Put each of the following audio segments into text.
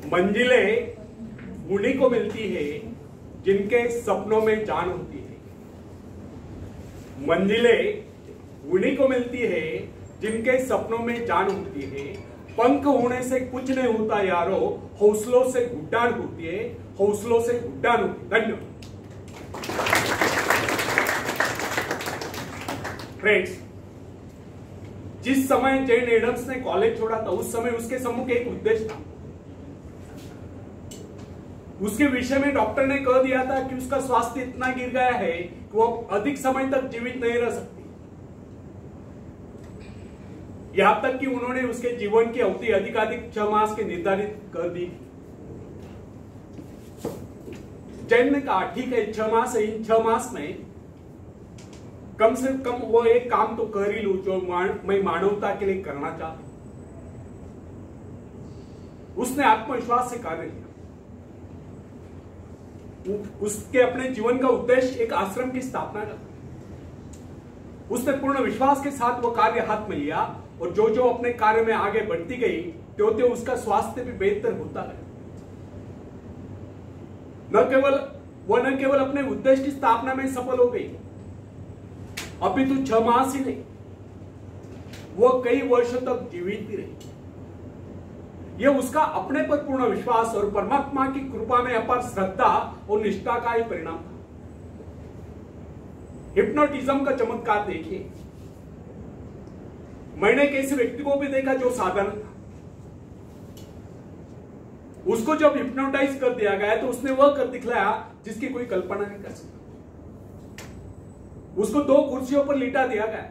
मंजिलें उन्हीं को मिलती है जिनके सपनों में जान होती है। मंजिलें उन्हीं को मिलती है जिनके सपनों में जान होती है। पंख होने से कुछ नहीं होता यारो, हौसलों से उड़ान होती है, हौसलों से उड़ान होती है। धन्यवाद। फ्रेंड्स, जिस समय जेन एडम्स ने कॉलेज छोड़ा था उस समय उसके सम्मुख एक उद्देश्य था। उसके विषय में डॉक्टर ने कह दिया था कि उसका स्वास्थ्य इतना गिर गया है कि वो अधिक समय तक जीवित नहीं रह सकती। यहां तक कि उन्होंने उसके जीवन की अवधि अधिकाधिक 6 मास की निर्धारित कर दी। जैन ने कहा ठीक है 6 मास है, इन 6 मास में कम से कम वो एक काम तो कर ही लूं जो मैं मानवता के लिए करना चाहता हूं। उसने आत्मविश्वास से कार्य लिया। उसके अपने जीवन का उद्देश्य एक आश्रम की स्थापना करना। उसने पूर्ण विश्वास के साथ वो कार्य हाथ में लिया और जो जो अपने कार्य में आगे बढ़ती गई त्यों उसका स्वास्थ्य भी बेहतर होता गया। न केवल अपने उद्देश्य की स्थापना में सफल हो गई, अभी तो 6 मास ही नहीं, वो कई वर्षों तक जीवित भी रही। यह उसका अपने पर पूर्ण विश्वास और परमात्मा की कृपा में अपार श्रद्धा और निष्ठा का ही परिणाम था। हिप्नोटिज्म का चमत्कार देखिए। मैंने एक ऐसे व्यक्ति को भी देखा जो साधारण था। उसको जब हिप्नोटाइज कर दिया गया तो उसने वह कर दिखलाया जिसकी कोई कल्पना नहीं कर सकता। उसको 2 कुर्सियों पर लिटा दिया गया।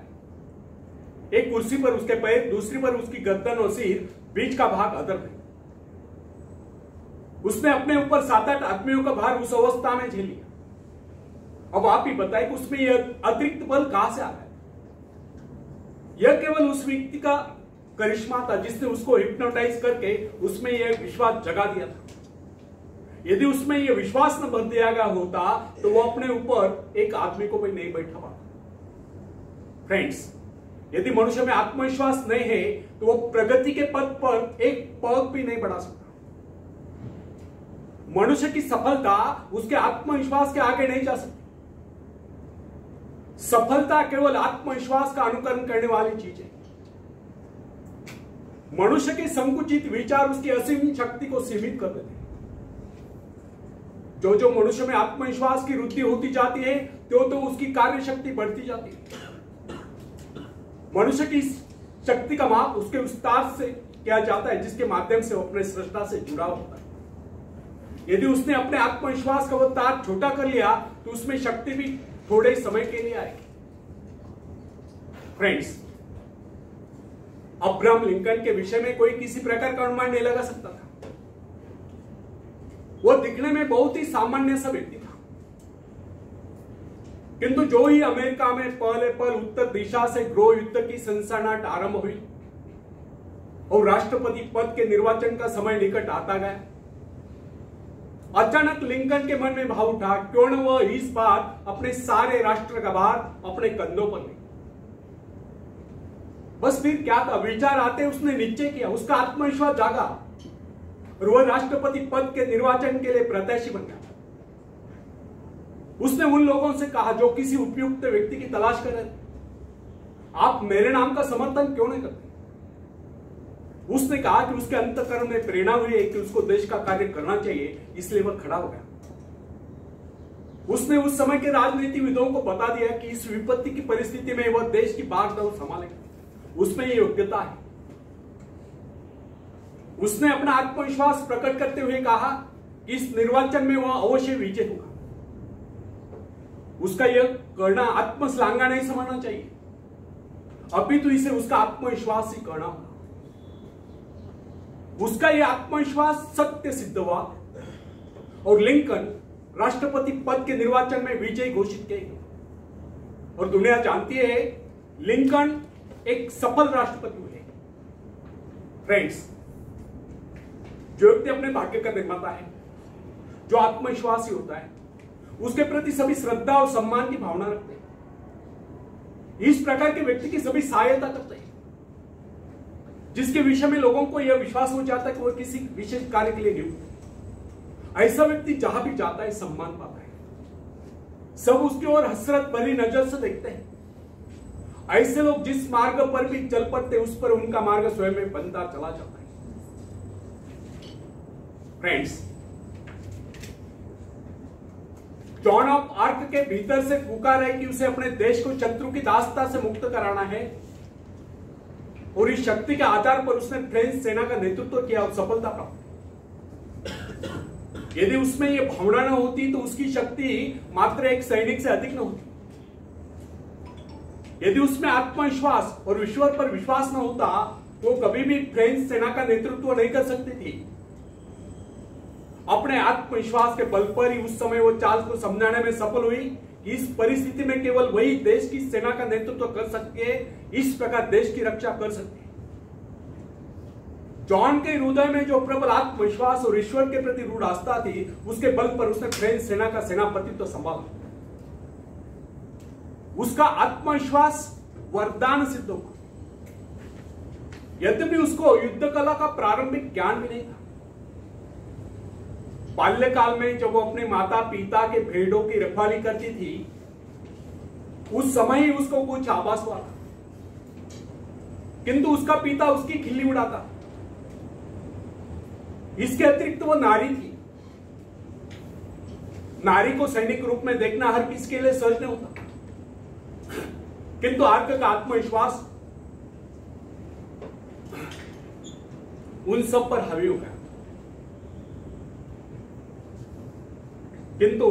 एक कुर्सी पर उसके पैर, दूसरी पर उसकी गर्दन और सिर, बीच का भाग अदर में। उसने अपने ऊपर 7-8 आदमियों का भार उस अवस्था में झेल लिया। अब आप ही बताएं कि उसमें यह अतिरिक्त बल कहां से आ रहा है? यह केवल उस व्यक्ति का करिश्मा था जिसने उसको हिप्नोटाइज करके उसमें यह विश्वास जगा दिया था। यदि उसमें यह विश्वास न भर दिया गया होता तो वो अपने ऊपर एक आदमी को भी नहीं बैठा पाता। फ्रेंड्स, यदि मनुष्य में आत्मविश्वास नहीं है तो वो प्रगति के पथ पर एक पग भी नहीं बढ़ा सकता। मनुष्य की सफलता उसके आत्मविश्वास के आगे नहीं जा सकती। सफलता केवल आत्मविश्वास का अनुकरण करने वाली चीज है। मनुष्य के संकुचित विचार उसकी असीम शक्ति को सीमित कर देते हैं। जो जो मनुष्य में आत्मविश्वास की वृद्धि होती जाती है तो उसकी कार्य शक्ति बढ़ती जाती है। मनुष्य की शक्ति का माप उसके विस्तार से किया जाता है जिसके माध्यम से वो अपने सृष्टा से जुड़ा होता है। यदि उसने अपने आत्मविश्वास का वो तार छोटा कर लिया तो उसमें शक्ति भी थोड़े समय के लिए आएगी। फ्रेंड्स, अब्राहम लिंकन के विषय में कोई किसी प्रकार का अनुमान नहीं लगा सकता था। वो दिखने में बहुत ही सामान्य सा व्यक्ति था, किंतु जो ही अमेरिका में पहले पल उत्तर दिशा से गृह युद्ध की सनसनाहट आरंभ हुई और राष्ट्रपति पद के निर्वाचन का समय निकट आता गया, अचानक लिंकन के मन में भाव उठा क्यों न वह इस बार अपने सारे राष्ट्र का भार अपने कंधों पर ले। बस फिर क्या था, विचार आते उसने निश्चय किया, उसका आत्मविश्वास जागा और वह राष्ट्रपति पद के निर्वाचन के लिए प्रत्याशी बन गया। उसने उन लोगों से कहा जो किसी उपयुक्त व्यक्ति की तलाश कर रहे थे, आप मेरे नाम का समर्थन क्यों नहीं करते? उसने कहा कि उसके अंतःकरण में प्रेरणा हुई है कि उसको देश का कार्य करना चाहिए, इसलिए वह खड़ा हो गया। उसने उस समय के राजनीतिविदों को बता दिया कि इस विपत्ति की परिस्थिति में वह देश की बागडोर संभालेगा, उसमें यह योग्यता है। उसने अपना आत्मविश्वास प्रकट करते हुए कहा कि इस निर्वाचन में वह अवश्य विजय होगा। उसका यह करना आत्मश्लाघा नहीं समझना चाहिए, अभी तो इसे उसका आत्मविश्वास ही करना होगा। उसका यह आत्मविश्वास सत्य सिद्ध हुआ और लिंकन राष्ट्रपति पद के निर्वाचन में विजयी घोषित किए गए। और दुनिया जानती है लिंकन एक सफल राष्ट्रपति हुए। फ्रेंड्स, जो व्यक्ति अपने भाग्य का निर्माता है, जो आत्मविश्वासी होता है, उसके प्रति सभी श्रद्धा और सम्मान की भावना रखते हैं। इस प्रकार के व्यक्ति की सभी सहायता करते हैं। जिसके विषय में लोगों को यह विश्वास हो जाता है कि वह किसी विशेष कार्य के लिए नियुक्त है। ऐसा व्यक्ति जहां भी जाता है सम्मान पाता है, सब उसकी ओर हसरत भरी नजर से देखते हैं। ऐसे लोग जिस मार्ग पर भी चल पड़ते उस पर उनका मार्ग स्वयं में बनता चला जाता है। फ्रेंड्स, जॉन ऑफ आर्क के भीतर से पुकार है कि उसे अपने देश को शत्रु की दासता से मुक्त कराना है, और इस शक्ति के आधार पर उसने फ्रेंच सेना का नेतृत्व किया और सफलता प्राप्त। यदि उसमें यह भावना न होती तो उसकी शक्ति मात्र एक सैनिक से अधिक न होती। यदि उसमें आत्मविश्वास और ईश्वर पर विश्वास न होता तो कभी भी फ्रेंच सेना का नेतृत्व नहीं कर सकती थी। अपने आत्मविश्वास के बल पर ही उस समय वो चार्ल्स को समझाने में सफल हुई कि इस परिस्थिति में केवल वही देश की सेना का नेतृत्व कर सके, इस प्रकार देश की रक्षा कर सकते। जॉन के हृदय में जो प्रबल आत्मविश्वास और ईश्वर के प्रति रूढ़ आस्था थी, उसके बल पर उसने फ्रेंच सेना का सेनापतित्व संभाला। उसका आत्मविश्वास वरदान सिद्ध हुआ, यद्यपि उसको युद्ध कला का प्रारंभिक ज्ञान भी नहीं था। बाल्यकाल में जब वो अपने माता पिता के भेड़ों की रखवाली करती थी, उस समय ही उसको कुछ आभास हुआ था, किंतु उसका पिता उसकी खिल्ली उड़ाता। इसके अतिरिक्त वो नारी थी। नारी को सैनिक रूप में देखना हर किसी के लिए सहज नहीं होता, किंतु आर्क का आत्मविश्वास उन सब पर हावी हो गया। किंतु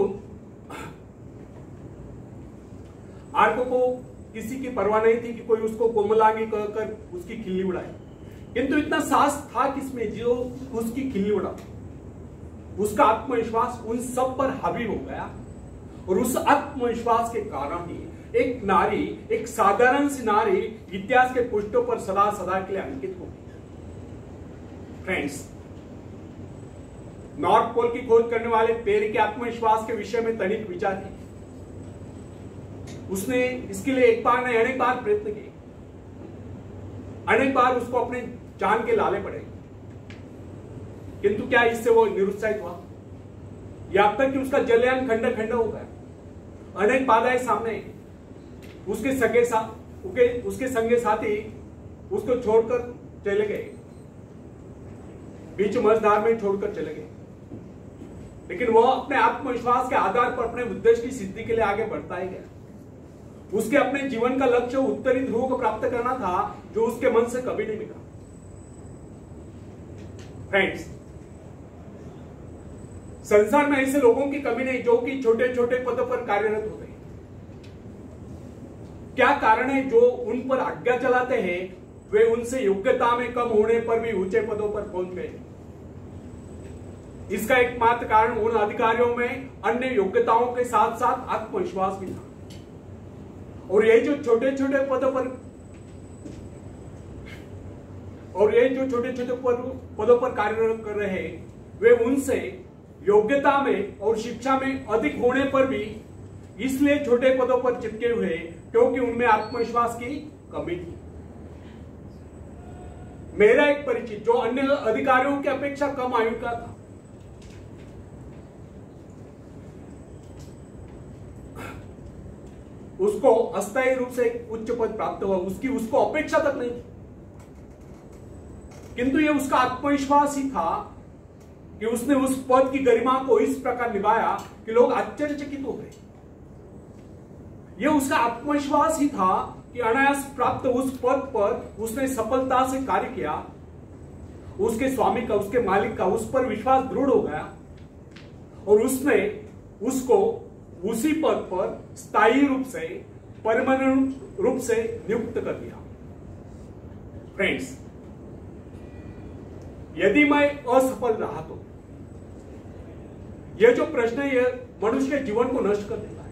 आर्क को किसी की परवाह नहीं थी कि कोई उसको कोमलांगी कहकर उसकी खिल्ली उड़ाए, किंतु इतना साहस था किसमें जो उसकी खिल्ली उड़ा। उसका आत्मविश्वास उन सब पर हावी हो गया, और उस आत्मविश्वास के कारण ही एक नारी, एक साधारण सी नारी इतिहास के पृष्ठों पर सदा सदा के लिए अंकित हो गई। फ्रेंड्स, नॉर्थ पोल की खोज करने वाले पेरी के आत्मविश्वास के विषय में तनिक विचार की। उसने इसके लिए एक बार नहीं अनेक बार प्रयत्न किए, अनेक बार उसको अपने जान के लाले पड़े, किंतु क्या इससे वो निरुत्साहित हुआ? यहां तक कि उसका जलयान खंड खंड हो गया। अनेक बाधाएं सामने, उसके संगे साथी उसको छोड़कर चले गए, बीच मझधार में छोड़कर चले गए, लेकिन वह अपने आत्मविश्वास के आधार पर अपने उद्देश्य की सिद्धि के लिए आगे बढ़ता ही गया। उसके अपने जीवन का लक्ष्य उत्तरी ध्रुव को प्राप्त करना था, जो उसके मन से कभी नहीं मिला। फ्रेंड्स, संसार में ऐसे लोगों की कमी नहीं जो कि छोटे छोटे पदों पर कार्यरत होते हैं। क्या कारण है जो उन पर आज्ञा चलाते हैं वे उनसे योग्यता में कम होने पर भी ऊंचे पदों पर पहुंच गए? इसका एकमात्र कारण उन अधिकारियों में अन्य योग्यताओं के साथ साथ आत्मविश्वास भी था। और ये जो छोटे छोटे पदों पर कार्यरत कर रहे हैं, वे उनसे योग्यता में और शिक्षा में अधिक होने पर भी इसलिए छोटे पदों पर चिपके हुए क्योंकि उनमें आत्मविश्वास की कमी थी। मेरा एक परिचित जो अन्य अधिकारियों की अपेक्षा कम आयु का था, उसको अस्थायी रूप से एक उच्च पद प्राप्त हुआ, उसको अपेक्षा तक नहीं थी, किंतु यह उसका आत्मविश्वास ही था कि उसने उस पद की गरिमा को इस प्रकार निभाया कि लोग आश्चर्यचकित हो गए। यह उसका आत्मविश्वास ही था कि अनायास प्राप्त उस पद पर उसने सफलता से कार्य किया। उसके स्वामी का, उसके मालिक का उस पर विश्वास दृढ़ हो गया और उसने उसको उसी पद पर स्थायी रूप से, परमानेंट रूप से नियुक्त कर दिया। फ्रेंड्स, यदि मैं असफल रहा तो यह जो प्रश्न है यह मनुष्य के जीवन को नष्ट कर देता है।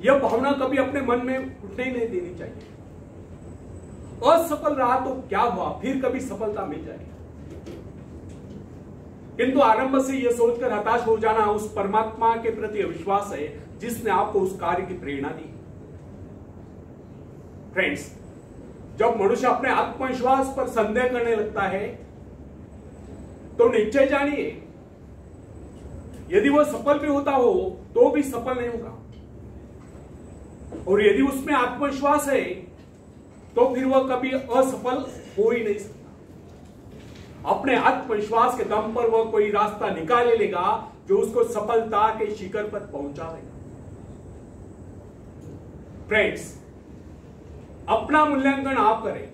यह भावना कभी अपने मन में उठने ही नहीं देनी चाहिए। असफल रहा तो क्या हुआ, फिर कभी सफलता मिल जाएगी। किंतु आरंभ से यह सोचकर हताश हो जाना उस परमात्मा के प्रति अविश्वास है जिसने आपको उस कार्य की प्रेरणा दी। फ्रेंड्स, जब मनुष्य अपने आत्मविश्वास पर संदेह करने लगता है तो निश्चय जानिए यदि वह सफल भी होता हो तो भी सफल नहीं होगा, और यदि उसमें आत्मविश्वास है तो फिर वह कभी असफल हो ही नहीं सकता। अपने आत्मविश्वास के दम पर वह कोई रास्ता निकाल लेगा जो उसको सफलता के शिखर पर पहुंचाएगा। फ्रेंड्स, अपना मूल्यांकन आप करें।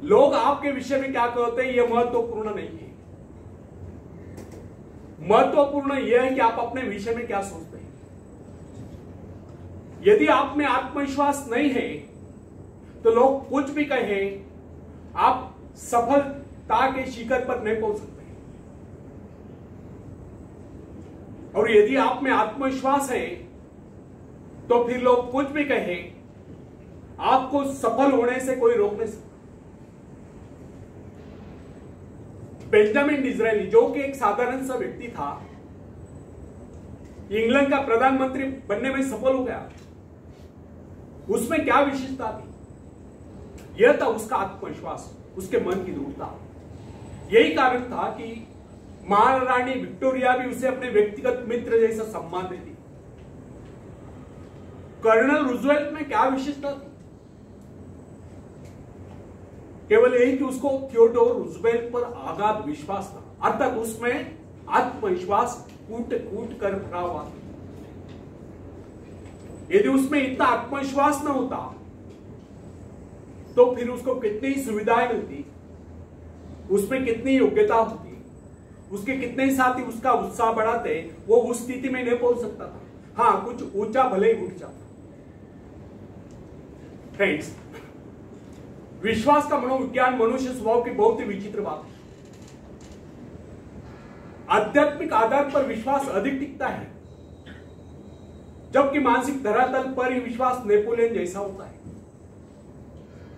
लोग आपके विषय में क्या कहते हैं यह महत्वपूर्ण नहीं है। महत्वपूर्ण यह है कि आप अपने विषय में क्या सोचते हैं। यदि आप में आत्मविश्वास नहीं है तो लोग कुछ भी कहे, आप सफलता के शिखर पर नहीं पहुंच सकते। और यदि आप में आत्मविश्वास है तो फिर लोग कुछ भी कहे, आपको सफल होने से कोई रोक नहीं सकता। बेंजामिन डिज़रायली, जो कि एक साधारण सा व्यक्ति था, इंग्लैंड का प्रधानमंत्री बनने में सफल हो गया। उसमें क्या विशेषता थी? यह था उसका आत्मविश्वास, उसके मन की दृढ़ता। यही कारण था कि महारानी विक्टोरिया भी उसे अपने व्यक्तिगत मित्र जैसा सम्मान देती। कर्नल रूजवेल्ट में क्या विशेषता थी? केवल यही कि उसको थियोडोर रूजवेल्ट पर अगाध विश्वास था, अर्थात उसमें आत्मविश्वास कूट कूट कर भरा हुआ था। यदि उसमें इतना आत्मविश्वास न होता तो फिर उसको कितनी सुविधाएं मिलती, उसमें कितनी योग्यता होती, उसके कितने साथी उसका उत्साह बढ़ाते, वो उस स्थिति में नहीं पहुंच सकता था। हाँ, कुछ ऊंचा भले ही उठ जाता। फ्रेंड्स, विश्वास का मनोविज्ञान मनुष्य स्वभाव की बहुत ही विचित्र बात है। आध्यात्मिक आधार पर विश्वास अधिक टिकता है, जबकि मानसिक धरातल पर ही विश्वास नेपोलियन जैसा होता है।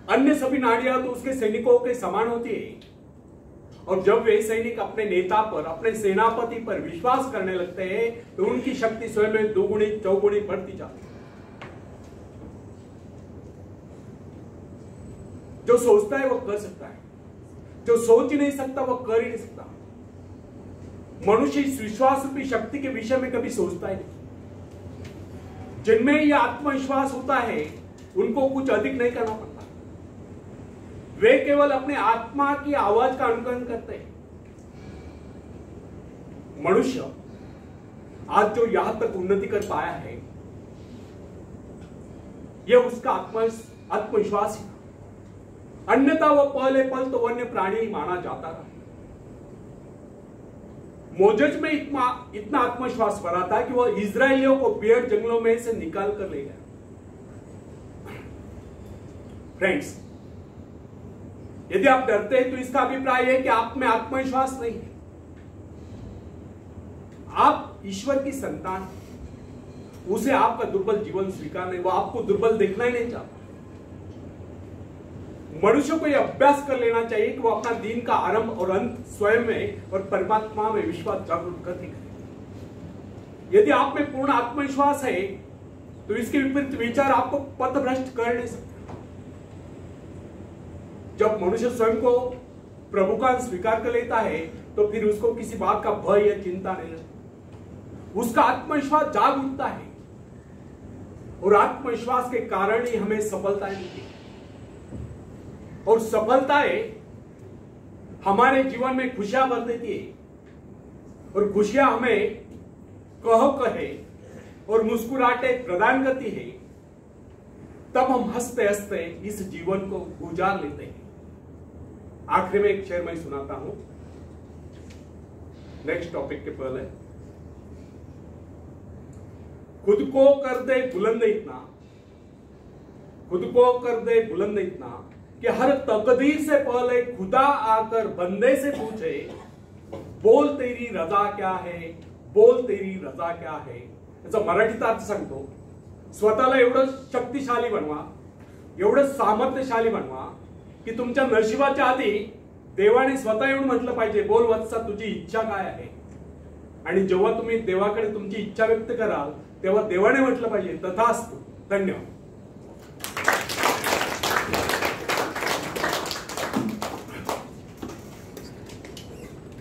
अन्य सभी नाड़ियां तो उसके सैनिकों के समान होती है, और जब वे सैनिक अपने नेता पर, अपने सेनापति पर विश्वास करने लगते हैं तो उनकी शक्ति स्वयं में दोगुनी चौगुनी बढ़ती जाती है। जो सोचता है वह कर सकता है, जो सोच ही नहीं सकता वह कर ही नहीं सकता। मनुष्य इस विश्वास रूपी शक्ति के विषय में कभी सोचता ही नहीं। जिनमें यह आत्मविश्वास होता है उनको कुछ अधिक नहीं करना पड़ता। वे केवल अपने आत्मा की आवाज का अनुकरण करते हैं। मनुष्य आज जो यहां तक उन्नति कर पाया है, यह उसका आत्मविश्वास ही था। अन्यथा वह पहले पल तो वन्य प्राणी ही माना जाता था। मोजेज में इतना आत्मविश्वास भरा था कि वह इजरायलियों को पेड़ जंगलों में से निकाल कर ले गया। फ्रेंड्स, यदि आप डरते हैं तो इसका अभिप्राय है कि आप में आत्मविश्वास नहीं है। आप ईश्वर की संतान हैं। उसे आपका दुर्बल जीवन स्वीकार नहीं, वह आपको दुर्बल देखना ही नहीं चाहता। मनुष्य को यह अभ्यास कर लेना चाहिए कि वह अपना दिन का आरंभ और अंत स्वयं में और परमात्मा में विश्वास जागरूक करके करे। यदि आप में पूर्ण आत्मविश्वास है तो इसके विपरीत विचार आपको पथभ्रष्ट कर नहीं सकते। जब मनुष्य स्वयं को प्रभु का स्वीकार कर लेता है तो फिर उसको किसी बात का भय या चिंता नहीं रहती। उसका आत्मविश्वास जाग उठता है, और आत्मविश्वास के कारण ही हमें सफलता मिलती है। और सफलताएं हमारे जीवन में खुशियां भर देती है, और खुशियां हमें कहे और मुस्कुराहटे प्रदान करती है। तब हम हंसते हंसते इस जीवन को गुजार लेते हैं। आखिर में एक शेर मैं सुनाता हूं नेक्स्ट टॉपिक के पहले। खुद को कर दे बुलंद इतना, खुद को कर दे बुलंद इतना कि हर तकदीर से पहले खुदा आकर बंदे से पूछे, बोल तेरी रजा क्या है, बोल तेरी रजा क्या है। याचा मराठीत अर्थ सांगतो, स्वतःला एवढं शक्तिशाली बनवा, एवढं सामर्थ्यशाली बनवा की तुमच्या नशिबाच्या आधी देवाने स्वतः येऊन म्हटलं पाहिजे, बोल वत्सा तुझी इच्छा काय आहे। आणि जेव्हा तुम्ही देवाकडे तुमची इच्छा व्यक्त कराल तेव्हा देवाने म्हटलं पाहिजे तथास्तु। धन्यवाद।